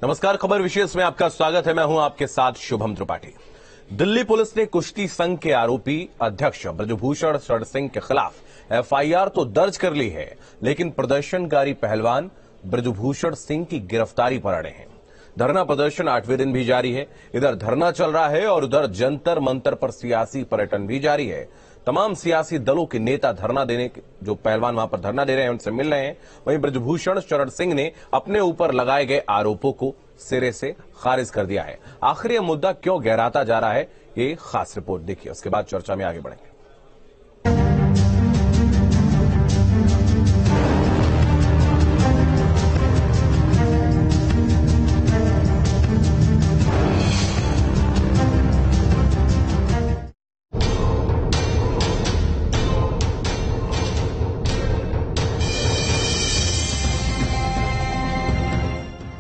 नमस्कार, खबर विशेष में आपका स्वागत है। मैं हूं आपके साथ शुभम त्रिपाठी। दिल्ली पुलिस ने कुश्ती संघ के आरोपी अध्यक्ष ब्रजभूषण शरण सिंह के खिलाफ एफआईआर तो दर्ज कर ली है, लेकिन प्रदर्शनकारी पहलवान ब्रजभूषण सिंह की गिरफ्तारी पर अड़े हैं। धरना प्रदर्शन 8वें दिन भी जारी है। इधर धरना चल रहा है और उधर जंतर मंतर पर सियासी पर्यटन भी जारी है। तमाम सियासी दलों के नेता धरना देने, जो पहलवान वहां पर धरना दे रहे हैं, उनसे मिल रहे हैं। वहीं ब्रजभूषण शरण सिंह ने अपने ऊपर लगाए गए आरोपों को सिरे से खारिज कर दिया है। आखिर यह मुद्दा क्यों गहराता जा रहा है, ये खास रिपोर्ट देखिए, उसके बाद चर्चा में आगे बढ़ेंगे।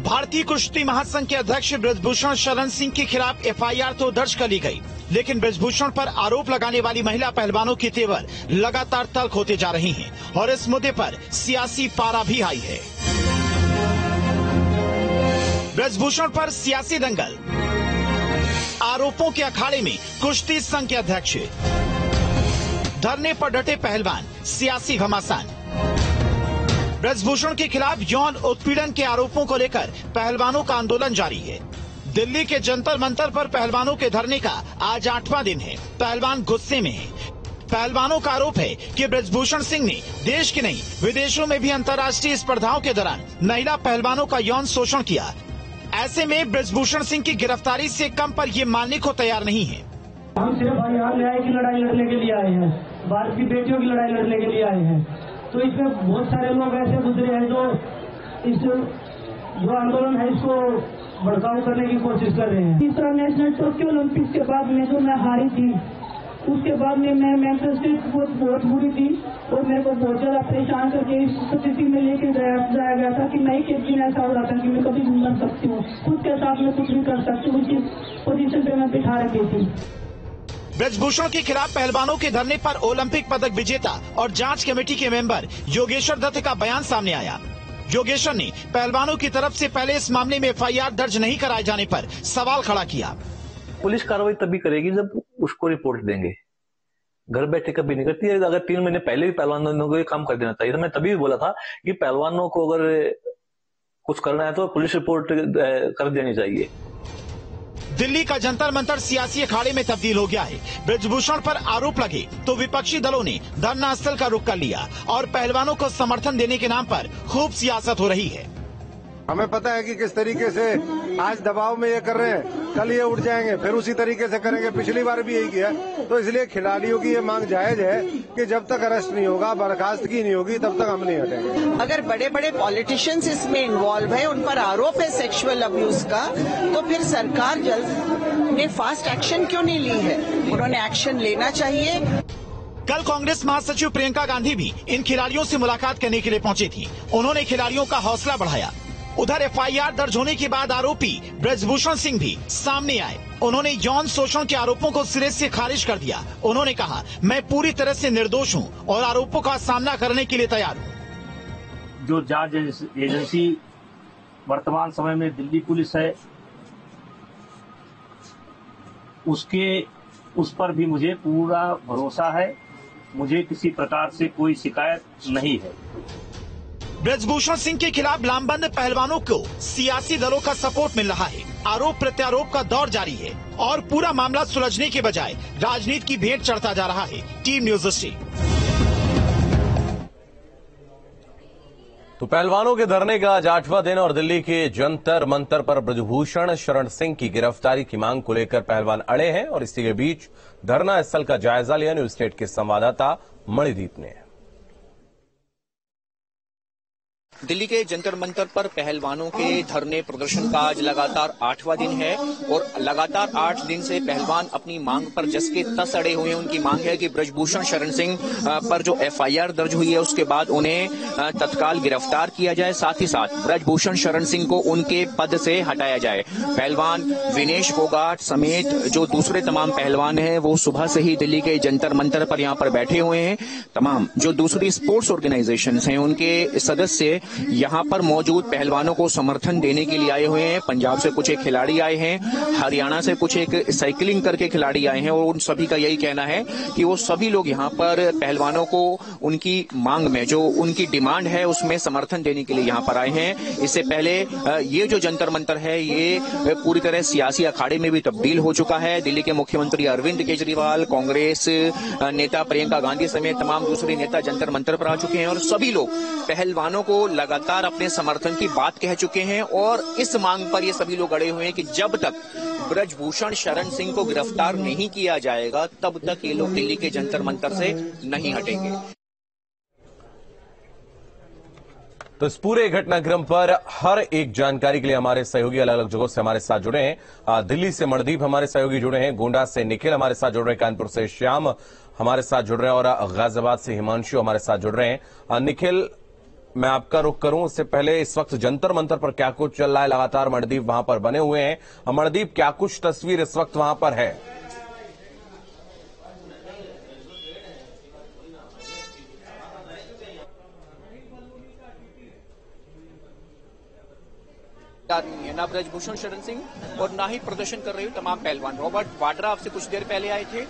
भारतीय कुश्ती महासंघ के अध्यक्ष ब्रजभूषण शरण सिंह के खिलाफ एफआईआर तो दर्ज कर ली गई, लेकिन ब्रजभूषण पर आरोप लगाने वाली महिला पहलवानों के तेवर लगातार तल्ख होते जा रही हैं और इस मुद्दे पर सियासी पारा भी आई है। ब्रजभूषण पर सियासी दंगल, आरोपों के अखाड़े में कुश्ती संघ के अध्यक्ष, धरने पर डटे पहलवान, सियासी घमासान। ब्रजभूषण के खिलाफ यौन उत्पीड़न के आरोपों को लेकर पहलवानों का आंदोलन जारी है। दिल्ली के जंतर मंतर पर पहलवानों के धरने का आज 8वां दिन है। पहलवान गुस्से में हैं। पहलवानों का आरोप है कि ब्रजभूषण सिंह ने देश के नहीं विदेशों में भी अंतर्राष्ट्रीय स्पर्धाओं के दौरान महिला पहलवानों का यौन शोषण किया। ऐसे में ब्रजभूषण सिंह की गिरफ्तारी से कम पर ये मानने को तैयार नहीं है। हम सिर्फ यहाँ न्याय की लड़ाई लड़ने के लिए आए हैं, भारत की बेटियों की लड़ाई लड़ने के लिए आए हैं। तो इसमें बहुत सारे लोग ऐसे गुजरे हैं जो इस जो आंदोलन है इसको भड़काऊ करने की कोशिश कर रहे हैं। तीसरा नेशनल टोक्यो ओलंपिक्स के बाद में जो मैं हारी थी, उसके बाद में मैं मेंटल स्टेट बहुत बुरी थी और मेरे को बहुत ज्यादा परेशान करके इस स्थिति में लेके जाया गया था कि नहीं, एक दिन ऐसा हो रहा था कि मैं कभी मर सकती हूँ, खुद के साथ में कुछ भी कर सकती हूँ, उसी पोजीशन पे मैं बिठा रखी थी। ब्रजभूषण के खिलाफ पहलवानों के धरने पर ओलंपिक पदक विजेता और जांच कमेटी के मेंबर योगेश्वर दत्त का बयान सामने आया। योगेश्वर ने पहलवानों की तरफ से पहले इस मामले में एफआईआर दर्ज नहीं कराए जाने पर सवाल खड़ा किया। पुलिस कार्रवाई तभी करेगी जब उसको रिपोर्ट देंगे, घर बैठे कभी नहीं करती है। अगर 3 महीने पहले भी पहलवानों को ये काम कर देना चाहिए। तो मैं तभी भी बोला था कि पहलवानों को अगर कुछ करना है तो पुलिस रिपोर्ट कर देनी चाहिए। दिल्ली का जंतर मंतर सियासी अखाड़े में तब्दील हो गया है। ब्रजभूषण पर आरोप लगे तो विपक्षी दलों ने धरना स्थल का रुख कर लिया और पहलवानों को समर्थन देने के नाम पर खूब सियासत हो रही है। हमें पता है कि किस तरीके से आज दबाव में ये कर रहे हैं, कल ये उठ जाएंगे, फिर उसी तरीके से करेंगे। पिछली बार भी यही किया। तो इसलिए खिलाड़ियों की ये मांग जायज है कि जब तक अरेस्ट नहीं होगा, बर्खास्तगी नहीं होगी, तब तक हम नहीं हटेंगे। अगर बड़े बड़े पॉलिटिशियंस इसमें इन्वॉल्व है, उन पर आरोप है सेक्सुअल अब्यूज का, तो फिर सरकार जल्द ने फास्ट एक्शन क्यों नहीं ली है? उन्होंने एक्शन लेना चाहिए। कल कांग्रेस महासचिव प्रियंका गांधी भी इन खिलाड़ियों से मुलाकात करने के लिए पहुंची थी। उन्होंने खिलाड़ियों का हौसला बढ़ाया। उधर एफआईआर दर्ज होने के बाद आरोपी ब्रजभूषण सिंह भी सामने आए। उन्होंने यौन शोषण के आरोपों को सिरे से खारिज कर दिया। उन्होंने कहा, मैं पूरी तरह से निर्दोष हूं और आरोपों का सामना करने के लिए तैयार हूं। जो जांच एजेंसी वर्तमान समय में दिल्ली पुलिस है, उस पर भी मुझे पूरा भरोसा है। मुझे किसी प्रकार से कोई शिकायत नहीं है। ब्रजभूषण सिंह के खिलाफ लामबंद पहलवानों को सियासी दलों का सपोर्ट मिल रहा है। आरोप प्रत्यारोप का दौर जारी है और पूरा मामला सुलझने के बजाय राजनीति की भेंट चढ़ता जा रहा है। Team news steam. तो पहलवानों के धरने का आज 8वां दिन और दिल्ली के जंतर मंतर पर ब्रजभूषण शरण सिंह की गिरफ्तारी की मांग को लेकर पहलवान अड़े हैं और इसी के बीच धरना स्थल का जायजा लिया न्यूज स्टेट के संवाददाता मणिदीप ने। दिल्ली के जंतर मंतर पर पहलवानों के धरने प्रदर्शन का आज लगातार 8वां दिन है और लगातार 8 दिन से पहलवान अपनी मांग पर जस के तस अड़े हुए हैं। उनकी मांग है कि ब्रजभूषण शरण सिंह पर जो एफआईआर दर्ज हुई है उसके बाद उन्हें तत्काल गिरफ्तार किया जाए, साथ ही साथ ब्रजभूषण शरण सिंह को उनके पद से हटाया जाए। पहलवान विनेश फोगाट समेत जो दूसरे तमाम पहलवान हैं वो सुबह से ही दिल्ली के जंतर मंतर पर यहाँ पर बैठे हुए हैं। तमाम जो दूसरी स्पोर्ट्स ऑर्गेनाइजेशन हैं उनके सदस्य यहाँ पर मौजूद पहलवानों को समर्थन देने के लिए आए हुए हैं। पंजाब से कुछ एक खिलाड़ी आए हैं, हरियाणा से कुछ एक साइकिलिंग करके खिलाड़ी आए हैं और उन सभी का यही कहना है कि वो सभी लोग यहाँ पर पहलवानों को उनकी मांग में, जो उनकी डिमांड है उसमें समर्थन देने के लिए यहाँ पर आए हैं। इससे पहले ये जो जंतर मंतर है ये पूरी तरह सियासी अखाड़े में भी तब्दील हो चुका है। दिल्ली के मुख्यमंत्री अरविंद केजरीवाल, कांग्रेस नेता प्रियंका गांधी समेत तमाम दूसरे नेता जंतर मंतर पर आ चुके हैं और सभी लोग पहलवानों को लगातार अपने समर्थन की बात कह चुके हैं और इस मांग पर ये सभी लोग अड़े हुए हैं कि जब तक ब्रजभूषण शरण सिंह को गिरफ्तार नहीं किया जाएगा तब तक ये लोग दिल्ली के जंतर मंतर से नहीं हटेंगे। तो इस पूरे घटनाक्रम पर हर एक जानकारी के लिए हमारे सहयोगी अलग अलग जगहों से हमारे साथ जुड़े हैं। दिल्ली से मनदीप हमारे सहयोगी जुड़े हैं, गोंडा से निखिल हमारे साथ जुड़ रहे हैं, कानपुर से श्याम हमारे साथ जुड़ रहे हैं और गाजियाबाद से हिमांशु हमारे साथ जुड़ रहे हैं। निखिल, मैं आपका रुख करूं उससे पहले इस वक्त जंतर मंतर पर क्या कुछ चल रहा है? लगातार मनदीप वहां पर बने हुए हैं। मनदीप, क्या कुछ तस्वीर इस वक्त वहां पर है? नहीं है ना ब्रजभूषण शरण सिंह और ना ही प्रदर्शन कर रहे तमाम पहलवान। रॉबर्ट वाड्रा आपसे कुछ देर पहले आए थे,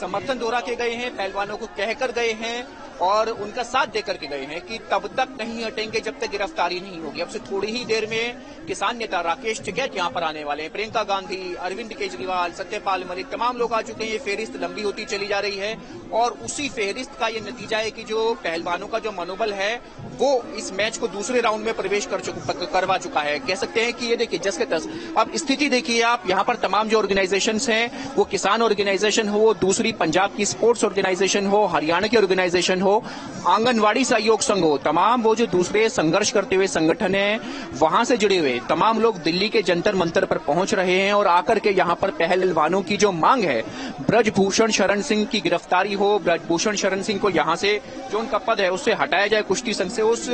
समर्थन दोहरा के गए हैं, पहलवानों को कहकर गए हैं और उनका साथ देकर के गए हैं कि तब तक नहीं हटेंगे जब तक गिरफ्तारी नहीं होगी। अब से थोड़ी ही देर में किसान नेता राकेश टिकैत यहां पर आने वाले हैं, प्रियंका गांधी, अरविंद केजरीवाल, सत्यपाल मलिक, तमाम लोग आ चुके हैं। ये फेहरिस्त लंबी होती चली जा रही है और उसी फेहरिस्त का ये नतीजा है कि जो पहलवानों का जो मनोबल है वो इस मैच को दूसरे राउंड में प्रवेश करवा चुका है। कह सकते हैं कि ये देखिए जस के तस। अब स्थिति देखिए आप, यहाँ पर तमाम जो ऑर्गेनाइजेशन हैं, वो किसान ऑर्गेनाइजेशन हो, वो दूसरी पंजाब की स्पोर्ट्स ऑर्गेनाइजेशन हो, हरियाणा की ऑर्गेनाइजेशन हो, आंगनवाड़ी सहयोग संघ हो, तमाम वो जो दूसरे संघर्ष करते हुए संगठन है वहां से जुड़े हुए तमाम लोग दिल्ली के जंतर मंतर पर पहुंच रहे हैं और आकर के यहां पर पहलवानों की जो मांग है ब्रजभूषण शरण सिंह की गिरफ्तारी हो, ब्रजभूषण शरण सिंह को यहां से जो उनका पद है उससे हटाया जाए कुश्ती संघ से, उस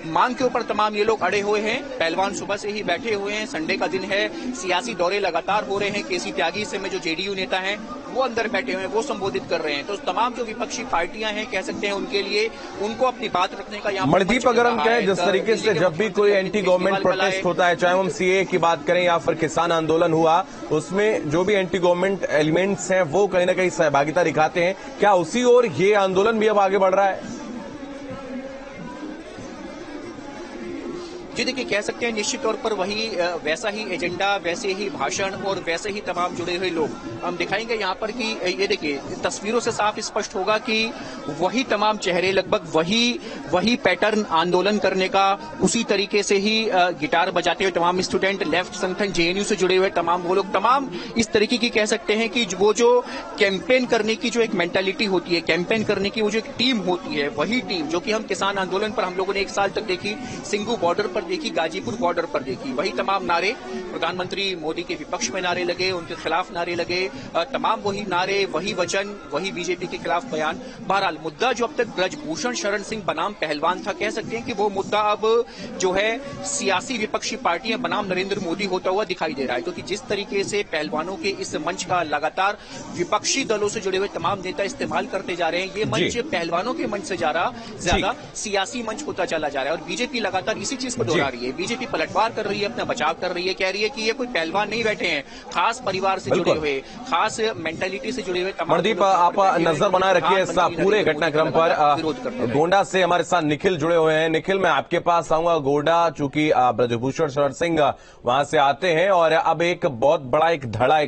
मांग के ऊपर तमाम ये लोग अड़े हुए हैं। पहलवान सुबह से ही बैठे हुए हैं, संडे का दिन है, सियासी दौरे लगातार हो रहे हैं। केसी त्यागी से में जो जेडीयू नेता हैं वो अंदर बैठे हुए हैं, वो संबोधित कर रहे हैं। तो तमाम जो विपक्षी पार्टियां हैं कह सकते हैं उनके लिए उनको अपनी बात रखने का यहाँ मनदीप, अगर हम कहें जिस तरीके से जब भी कोई एंटी गवर्नमेंट प्रोटेस्ट होता है, चाहे हम सीए की बात करें या फिर किसान आंदोलन हुआ, उसमें जो भी एंटी गवर्नमेंट एलिमेंट्स हैं वो कहीं ना कहीं सहभागिता दिखाते हैं। क्या उसी ओर ये आंदोलन भी अब आगे बढ़ रहा है? जी देखिए, कह सकते हैं निश्चित तौर पर वही वैसा ही एजेंडा, वैसे ही भाषण और वैसे ही तमाम जुड़े हुए लोग हम दिखाएंगे यहाँ पर कि ये देखिए तस्वीरों से साफ स्पष्ट होगा कि वही तमाम चेहरे, लगभग वही पैटर्न आंदोलन करने का, उसी तरीके से ही गिटार बजाते हुए तमाम स्टूडेंट, लेफ्ट संगठन जेएनयू से जुड़े हुए तमाम वो लोग, तमाम इस तरीके की कह सकते हैं कि वो जो कैंपेन करने की जो एक मेंटालिटी होती है, कैंपेन करने की वो जो एक टीम होती है, वही टीम जो कि हम किसान आंदोलन पर हम लोगों ने 1 साल तक देखी, सिंगू बॉर्डर पर देखी, गाजीपुर बॉर्डर पर देखी, वही तमाम नारे, प्रधानमंत्री मोदी के विपक्ष में नारे लगे, उनके खिलाफ नारे लगे, तमाम वही नारे, वही वचन, वही बीजेपी के खिलाफ बयान। बहरहाल मुद्दा जो अब तक ब्रजभूषण शरण सिंह बनाम पहलवान था, कह सकते हैं कि वो मुद्दा अब जो है सियासी विपक्षी पार्टियां बनाम नरेंद्र मोदी होता हुआ दिखाई दे रहा है, क्योंकि जिस तरीके से पहलवानों के इस मंच का लगातार विपक्षी दलों से जुड़े हुए तमाम नेता इस्तेमाल करते जा रहे हैं, ये मंच पहलवानों के मंच से ज्यादा सियासी मंच होता चला जा रहा है और बीजेपी लगातार इसी चीज को दोहरा रही है। बीजेपी पलटवार कर रही है, अपना बचाव कर रही है, कह रही है कि ये कोई पहलवान नहीं बैठे हैं, खास परिवार से जुड़े हुए, खास मेंटालिटी से जुड़े हुए तमाम। मनदीप, आप नजर बनाए रखिए इस पूरे घटनाक्रम पर। गोंडा से हमारे साथ निखिल जुड़े हुए हैं। निखिल, मैं आपके पास आऊंगा। गोंडा चूंकि ब्रजभूषण शरण सिंह वहां से आते हैं और अब एक बहुत बड़ा एक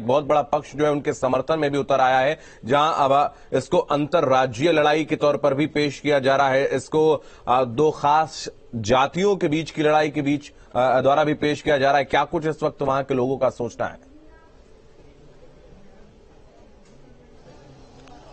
बहुत बड़ा पक्ष जो है उनके समर्थन में भी उतर आया है, जहां अब इसको अंतर्राज्यीय लड़ाई के तौर पर भी पेश किया जा रहा है। इसको 2 खास जातियों के बीच की लड़ाई के बीच द्वारा भी पेश किया जा रहा है। क्या कुछ इस वक्त वहां के लोगों का सोचना है?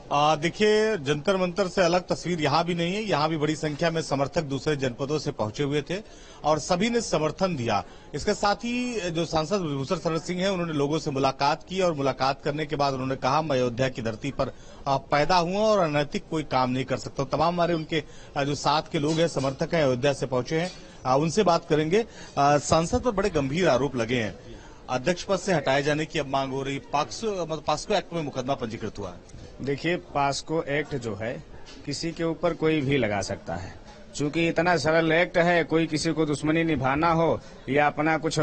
देखिए, जंतर मंतर से अलग तस्वीर यहां भी नहीं है। यहां भी बड़ी संख्या में समर्थक दूसरे जनपदों से पहुंचे हुए थे और सभी ने समर्थन दिया। इसके साथ ही जो सांसद ब्रजभूषण शरण सिंह हैं, उन्होंने लोगों से मुलाकात की और मुलाकात करने के बाद उन्होंने कहा, मैं अयोध्या की धरती पर पैदा हुआ और अनैतिक कोई काम नहीं कर सकता। तमाम हमारे उनके जो साथ के लोग हैं, समर्थक हैं, अयोध्या से पहुंचे हैं, उनसे बात करेंगे। सांसद पर बड़े गंभीर आरोप लगे हैं, अध्यक्ष पद से हटाए जाने की अब मांग हो रही। पास्को एक्ट में मुकदमा पंजीकृत हुआ है। देखिए, पास्को एक्ट जो है किसी के ऊपर कोई भी लगा सकता है। चूंकि इतना सरल एक्ट है, कोई किसी को दुश्मनी निभाना हो या अपना कुछ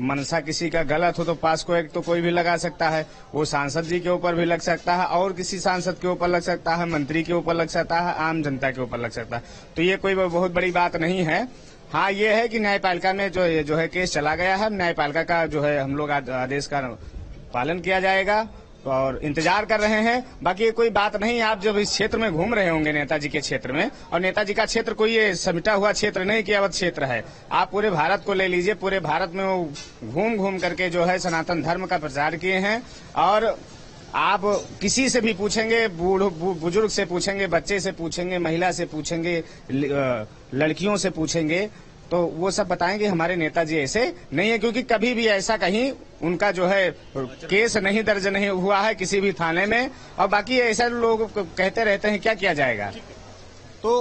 मनसा किसी का गलत हो तो पास्को एक्ट तो कोई भी लगा सकता है। वो सांसद जी के ऊपर भी लग सकता है और किसी सांसद के ऊपर लग सकता है, मंत्री के ऊपर लग सकता है, आम जनता के ऊपर लग सकता है। तो ये कोई बहुत बड़ी बात नहीं है। हाँ, ये है कि न्यायपालिका में जो है केस चला गया है, न्यायपालिका का जो है हम लोग आदेश का पालन किया जाएगा और इंतजार कर रहे हैं। बाकी ये कोई बात नहीं। आप जब इस क्षेत्र में घूम रहे होंगे, नेताजी के क्षेत्र में, और नेताजी का क्षेत्र कोई ये समिटा हुआ क्षेत्र नहीं कि अवध क्षेत्र है। आप पूरे भारत को ले लीजिए, पूरे भारत में वो घूम घूम करके जो है सनातन धर्म का प्रचार किए हैं। और आप किसी से भी पूछेंगे, बुजुर्ग से पूछेंगे, बच्चे से पूछेंगे, महिला से पूछेंगे, लड़कियों से पूछेंगे, तो वो सब बताएंगे हमारे नेताजी ऐसे नहीं है, क्योंकि कभी भी ऐसा कहीं उनका जो है केस नहीं दर्ज नहीं हुआ है किसी भी थाने में। और बाकी ऐसा लोग कहते रहते हैं, क्या किया जाएगा। तो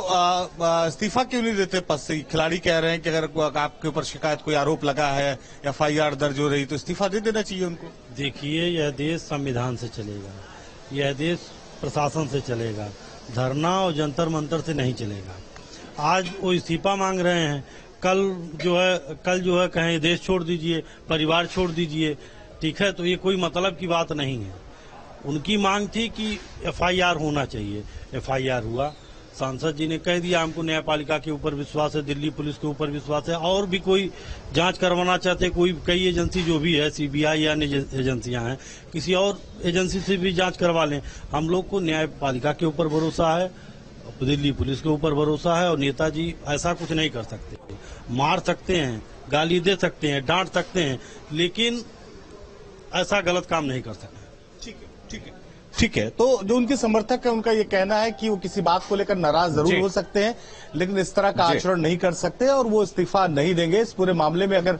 इस्तीफा क्यों नहीं देते पद से? खिलाड़ी कह रहे हैं कि अगर आपके ऊपर शिकायत, कोई आरोप लगा है, FIR दर्ज हो रही, तो इस्तीफा दे देना चाहिए उनको। देखिए, यह देश संविधान से चलेगा, यह देश प्रशासन से चलेगा, धरना और जंतर मंतर से नहीं चलेगा। आज वो इस्तीफा मांग रहे हैं, कल जो है कहें देश छोड़ दीजिए, परिवार छोड़ दीजिए, ठीक है। तो ये कोई मतलब की बात नहीं है। उनकी मांग थी कि FIR होना चाहिए, FIR हुआ। सांसद जी ने कह दिया हमको न्यायपालिका के ऊपर विश्वास है, दिल्ली पुलिस के ऊपर विश्वास है, और भी कोई जांच करवाना चाहते, कई एजेंसी जो भी है, CBI या अन्य एजेंसियां हैं, किसी और एजेंसी से भी जांच करवा लें। हम लोग को न्यायपालिका के ऊपर भरोसा है, दिल्ली पुलिस के ऊपर भरोसा है। और नेताजी ऐसा कुछ नहीं कर सकते। मार सकते हैं, गाली दे सकते हैं, डांट सकते हैं, लेकिन ऐसा गलत काम नहीं कर सकते। ठीक है। तो जो उनके समर्थक है, उनका ये कहना है कि वो किसी बात को लेकर नाराज जरूर हो सकते हैं, लेकिन इस तरह का आचरण नहीं कर सकते और वो इस्तीफा नहीं देंगे। इस पूरे मामले में अगर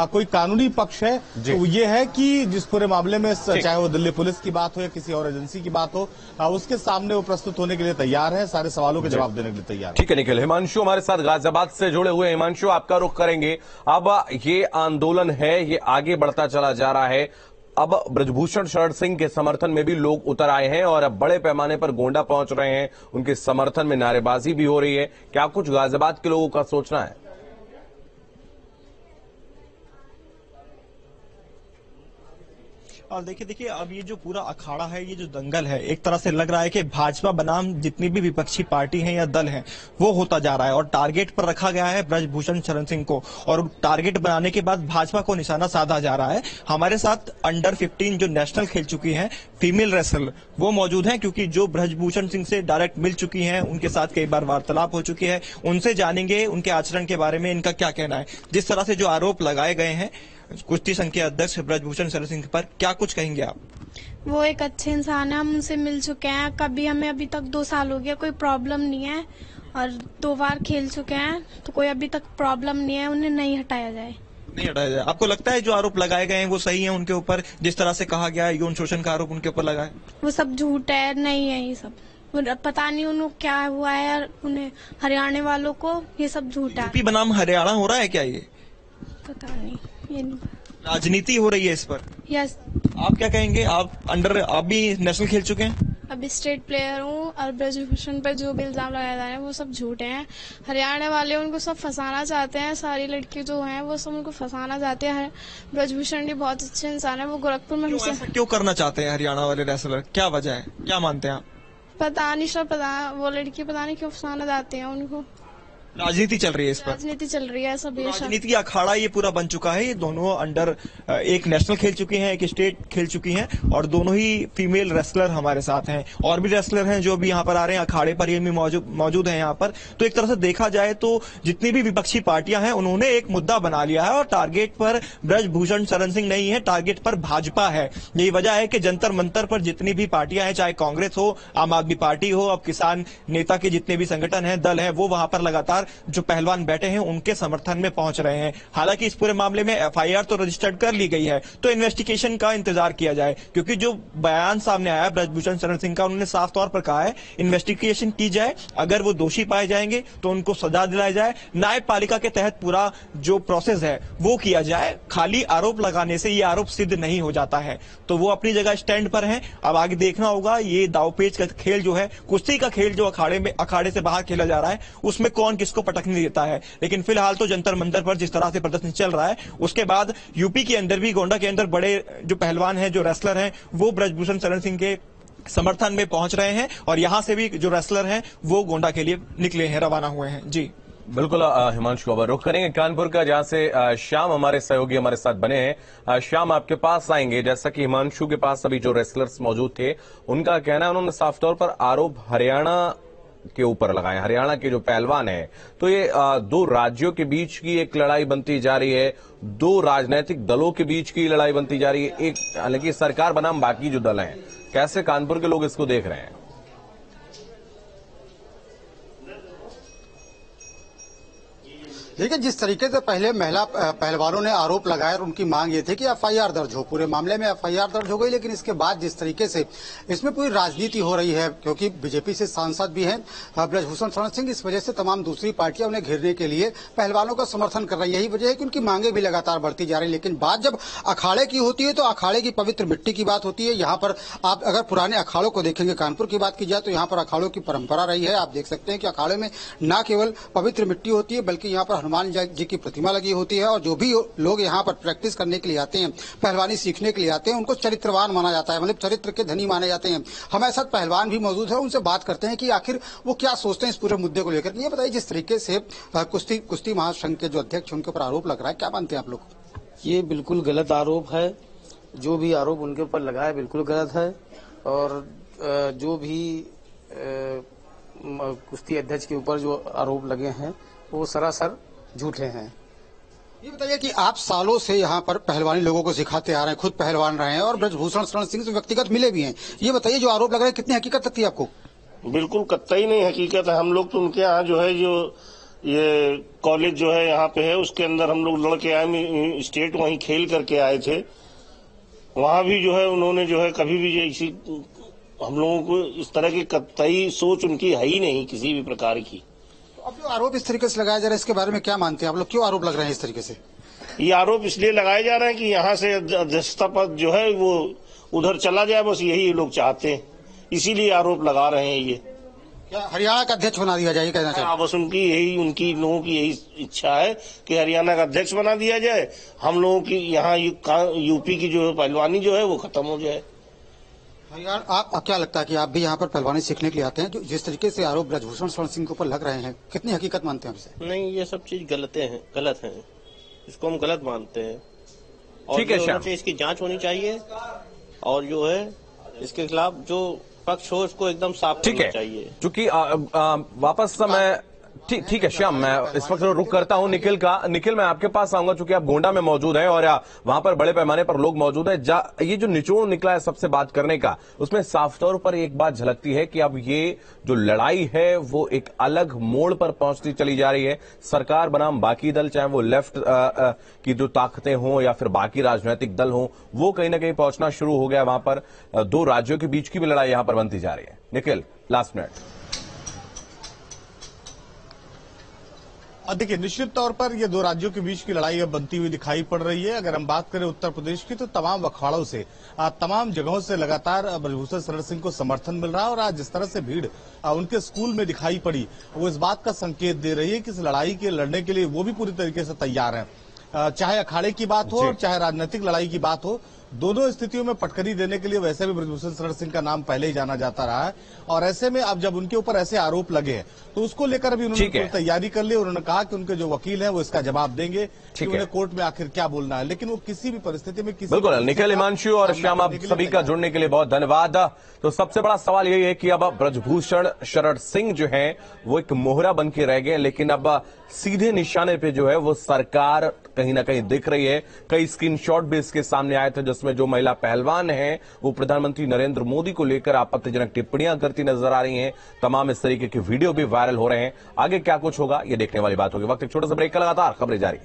कोई कानूनी पक्ष है तो ये है कि जिस पूरे मामले में चाहे वो दिल्ली पुलिस की बात हो या किसी और एजेंसी की बात हो, उसके सामने वो प्रस्तुत होने के लिए तैयार है, सारे सवालों के जवाब देने के लिए तैयार है। ठीक है निखिल। हिमांशु हमारे साथ गाजियाबाद से जुड़े हुए। हिमांशु, आपका रुख करेंगे। अब ये आंदोलन है, ये आगे बढ़ता चला जा रहा है। अब ब्रजभूषण शरण सिंह के समर्थन में भी लोग उतर आए हैं और अब बड़े पैमाने पर गोंडा पहुंच रहे हैं, उनके समर्थन में नारेबाजी भी हो रही है। क्या कुछ गाजियाबाद के लोगों का सोचना है? और देखिए अब ये जो पूरा अखाड़ा है, ये जो दंगल है, एक तरह से लग रहा है कि भाजपा बनाम जितनी भी विपक्षी पार्टी हैं या दल हैं वो होता जा रहा है। और टारगेट पर रखा गया है ब्रजभूषण शरण सिंह को, और टारगेट बनाने के बाद भाजपा को निशाना साधा जा रहा है। हमारे साथ अंडर 15 जो नेशनल खेल चुकी हैं फीमेल रेसलर वो मौजूद हैं, क्योंकि जो ब्रजभूषण सिंह से डायरेक्ट मिल चुकी हैं, उनके साथ कई बार वार्तालाप हो चुकी है। उनसे जानेंगे उनके आचरण के बारे में, इनका क्या कहना है। जिस तरह से जो आरोप लगाए गए हैं कुश्ती संघ के अध्यक्ष ब्रजभूषण शरण सिंह पर, क्या कुछ कहेंगे आप? वो एक अच्छे इंसान है, हम उनसे मिल चुके हैं। कभी हमें अभी तक 2 साल हो गया, कोई प्रॉब्लम नहीं है, और 2 बार खेल चुके हैं, तो कोई अभी तक प्रॉब्लम नहीं है। उन्हें नहीं हटाया जाए। नहीं हटाया जाए। आपको लगता है जो आरोप लगाए गए हैं वो सही है उनके ऊपर? जिस तरह से कहा गया है यौन शोषण का आरोप उनके ऊपर लगा है, वो सब झूठ है, नहीं है ये सब। पता नहीं उन्हें क्या हुआ है, उन्हें हरियाणा वालों को ये सब झूठ है। यूपी बनाम हरियाणा हो रहा है क्या ये? पता नहीं, ये नहीं। राजनीति हो रही है इस पर। यस। आप क्या कहेंगे? आप भी नेशनल खेल चुके हैं? अभी स्टेट प्लेयर हूँ, और ब्रजभूषण पर जो भी इल्जाम लगाए जा रहे हैं वो सब झूठे हैं। हरियाणा वाले उनको सब फंसाना चाहते हैं, सारी लड़की जो हैं वो सब उनको फंसाना चाहते हैं। ब्रजभूषण भी बहुत अच्छे इंसान है, वो गोरखपुर में हमसे क्यों करना चाहते हैं हरियाणा वाले रेसलर? क्या वजह है, क्या मानते हैं आप? पता नहीं सर, वो लड़की पता नहीं क्यों फंसाना चाहते हैं उनको। राजनीति चल रही है इस पर। राजनीति चल रही है सब। राजनीति का अखाड़ा ये पूरा बन चुका है। ये दोनों अंडर एक नेशनल खेल चुकी हैं, एक स्टेट खेल चुकी हैं, और दोनों ही फीमेल रेसलर हमारे साथ हैं। और भी रेसलर हैं जो भी यहाँ पर आ रहे हैं अखाड़े पर, ये भी मौजूद हैं यहाँ पर। तो एक तरह से देखा जाए तो जितनी भी विपक्षी पार्टियां हैं उन्होंने एक मुद्दा बना लिया है, और टारगेट पर ब्रजभूषण शरण सिंह नहीं है, टारगेट पर भाजपा है। यही वजह है कि जंतर मंतर पर जितनी भी पार्टियां हैं, चाहे कांग्रेस हो, आम आदमी पार्टी हो, अब किसान नेता के जितने भी संगठन हैं, दल है, वो वहां पर लगातार जो पहलवान बैठे हैं उनके समर्थन में पहुंच रहे हैं। हालांकि इस पूरे मामले में FIR तो रजिस्टर्ड कर ली गई है, तो इन्वेस्टिगेशन का इंतजार किया जाए, क्योंकि जो बयान सामने आया ब्रजभूषण शरण सिंह का, उन्होंने साफ तौर पर कहा है इन्वेस्टिगेशन की जाए, अगर वो दोषी पाए जाएंगे तो उनको सजा दिलाई जाए, न्यायपालिका के तहत पूरा जो प्रोसेस है वो किया जाए। खाली आरोप लगाने से ये आरोप सिद्ध नहीं हो जाता है। तो वो अपनी जगह स्टैंड पर हैं। अब आगे देखना होगा ये दावपेच का खेल जो है, कुश्ती का खेल जो अखाड़े से बाहर खेला जा रहा है, उसमें कौन किसको को पटक नहीं देता है। लेकिन फिलहाल तो जंतर मंतर पर जिस तरह से प्रदर्शन चल रहा है, उसके बाद यूपी के अंदर भी, गोंडा के अंदर बड़े जो पहलवान हैं, जो रेसलर हैं, वो ब्रजभूषण शरण सिंह के समर्थन में पहुंच रहे हैं और यहां से भी जो रेसलर हैं वो गोंडा के लिए निकले हैं, रवाना हुए हैं। जी बिल्कुल हिमांशु, अब रुख करेंगे कानपुर का, जहां से श्याम हमारे सहयोगी हमारे साथ बने हैं। श्याम, आपके पास आएंगे। जैसा कि हिमांशु के पास अभी जो रेसलर्स मौजूद थे, उनका कहना है, उन्होंने साफ तौर पर आरोप हरियाणा के ऊपर लगाए, हरियाणा के जो पहलवान है। तो ये दो राज्यों के बीच की एक लड़ाई बनती जा रही है, दो राजनीतिक दलों के बीच की लड़ाई बनती जा रही है, एक हालांकि सरकार बनाम बाकी जो दल हैं। कैसे कानपुर के लोग इसको देख रहे हैं? देखिए, जिस तरीके से पहले महिला पहलवानों ने आरोप लगाया और उनकी मांग ये थी कि एफआईआर दर्ज हो, पूरे मामले में एफआईआर दर्ज हो गई, लेकिन इसके बाद जिस तरीके से इसमें पूरी राजनीति हो रही है, क्योंकि बीजेपी से सांसद भी हैं ब्रजभूषण शरण सिंह, इस वजह से तमाम दूसरी पार्टियां उन्हें घेरने के लिए पहलवानों का समर्थन कर रही है। यही वजह है कि उनकी मांगे भी लगातार बढ़ती जा रही है। लेकिन बात जब अखाड़े की होती है तो अखाड़े की पवित्र मिट्टी की बात होती है। यहाँ पर आप अगर पुराने अखाड़ों को देखेंगे, कानपुर की बात की जाए तो यहाँ पर अखाड़ों की परंपरा रही है। आप देख सकते हैं कि अखाड़े में न केवल पवित्र मिट्टी होती है, बल्कि यहाँ पर हनुमान जी की प्रतिमा लगी होती है और जो भी लोग यहाँ पर प्रैक्टिस करने के लिए आते हैं, पहलवानी सीखने के लिए आते हैं, उनको चरित्रवान माना जाता है, मतलब चरित्र के धनी माने जाते हैं। हमारे साथ पहलवान भी मौजूद है, उनसे बात करते हैं कि आखिर वो क्या सोचते हैं इस पूरे मुद्दे को लेकर। ये बताइए, जिस तरीके से कुश्ती महासंघ के जो अध्यक्ष उनके ऊपर आरोप लग रहा है, क्या मानते हैं आप लोग? ये बिल्कुल गलत आरोप है। जो भी आरोप उनके ऊपर लगा है बिल्कुल गलत है, और जो भी कुश्ती अध्यक्ष के ऊपर जो आरोप लगे हैं वो सरासर झूठे हैं। ये बताइए कि आप सालों से यहाँ पर पहलवानी लोगों को सिखाते आ रहे हैं, खुद पहलवान रहे हैं और ब्रजभूषण शरण सिंह से व्यक्तिगत मिले भी हैं। ये बताइए, जो आरोप लग रहे हैं, कितनी हकीकत लगती है आपको? बिल्कुल कतई नहीं हकीकत है। हम लोग तो उनके यहाँ जो है, जो ये कॉलेज जो है यहाँ पे है, उसके अंदर हम लोग लड़के आए, स्टेट वहीं खेल करके आए थे। वहाँ भी जो है उन्होंने जो है कभी भी इसी हम लोगों को इस तरह की कतई सोच उनकी है ही नहीं किसी भी प्रकार की। अब जो आरोप इस तरीके से लगाया जा रहा है, इसके बारे में क्या मानते हैं आप लोग? क्यों आरोप लग रहे हैं इस तरीके से? ये आरोप इसलिए लगाए जा रहे हैं कि यहाँ से अध्यक्षता पद जो है वो उधर चला जाए, बस यही लोग चाहते हैं, इसीलिए आरोप लगा रहे हैं। ये क्या हरियाणा का अध्यक्ष बना दिया जाए, कहना चाहिए? बस उनकी लोगों की यही इच्छा है कि हरियाणा का अध्यक्ष बना दिया जाए, हम लोगों की यहाँ यूपी की जो पहलवानी जो है वो खत्म हो जाए। यार, आप क्या लगता है कि आप भी यहाँ पर पहलवानी सीखने के लिए आते हैं? जो जिस तरीके से आरोप ब्रजभूषण शरण सिंह के ऊपर लग रहे हैं, कितनी हकीकत मानते हैं आपसे? नहीं, ये सब चीज गलत है, इसको हम गलत मानते हैं। और ठीक है, इसकी जांच होनी चाहिए और जो है इसके खिलाफ जो पक्ष हो उसको एकदम साफ करना चाहिए। चूंकि वापस मैं ठीक है श्याम, मैं इस वक्त रुक करता हूं निखिल का। निखिल, मैं आपके पास आऊंगा, चूंकि आप गोंडा में मौजूद हैं और वहां पर बड़े पैमाने पर लोग मौजूद हैं। ये जो निचोड़ निकला है सबसे बात करने का, उसमें साफ तौर पर एक बात झलकती है कि अब ये जो लड़ाई है वो एक अलग मोड़ पर पहुंचती चली जा रही है। सरकार बनाम बाकी दल, चाहे वो लेफ्ट की जो ताकतें हों या फिर बाकी राजनीतिक दल हों, वो कहीं ना कहीं पहुंचना शुरू हो गया। वहां पर दो राज्यों के बीच की भी लड़ाई यहां पर बनती जा रही है। Nikhil, last minute. देखिए, निश्चित तौर पर ये दो राज्यों के बीच की लड़ाई अब बनती हुई दिखाई पड़ रही है। अगर हम बात करें उत्तर प्रदेश की, तो तमाम अखाड़ों से, तमाम जगहों से लगातार ब्रजभूषण शरण सिंह को समर्थन मिल रहा है और आज जिस तरह से भीड़ उनके स्कूल में दिखाई पड़ी, वो इस बात का संकेत दे रही है कि इस लड़ाई के लड़ने के लिए वो भी पूरी तरीके से तैयार हैं। चाहे अखाड़े की बात हो, चाहे राजनीतिक लड़ाई की बात हो, दोनों स्थितियों में पटखनी देने के लिए वैसे भी ब्रजभूषण शरण सिंह का नाम पहले ही जाना जाता रहा है। और ऐसे में अब जब उनके ऊपर ऐसे आरोप लगे हैं, तो उसको लेकर अभी उन्होंने तैयारी कर ली। उन्होंने कहा कि उनके जो वकील हैं वो इसका जवाब देंगे कि उन्हें कोर्ट में आखिर क्या बोलना है, लेकिन वो किसी भी परिस्थिति में बिल्कुल। निखिल, हिमांशु और श्याम, आप सभी का जुड़ने के लिए बहुत धन्यवाद। तो सबसे बड़ा सवाल यही है कि अब ब्रजभूषण शरण सिंह जो है वो एक मोहरा बन के रह गए, लेकिन अब सीधे निशाने पे जो है वो सरकार कहीं ना कहीं दिख रही है। कई स्क्रीनशॉट भी इसके सामने आए थे जिसमें जो महिला पहलवान हैं वो प्रधानमंत्री नरेंद्र मोदी को लेकर आपत्तिजनक टिप्पणियां करती नजर आ रही हैं। तमाम इस तरीके के वीडियो भी वायरल हो रहे हैं। आगे क्या कुछ होगा ये देखने वाली बात होगी। वक्त एक छोटा सा ब्रेक का, लगातार खबरें जारी।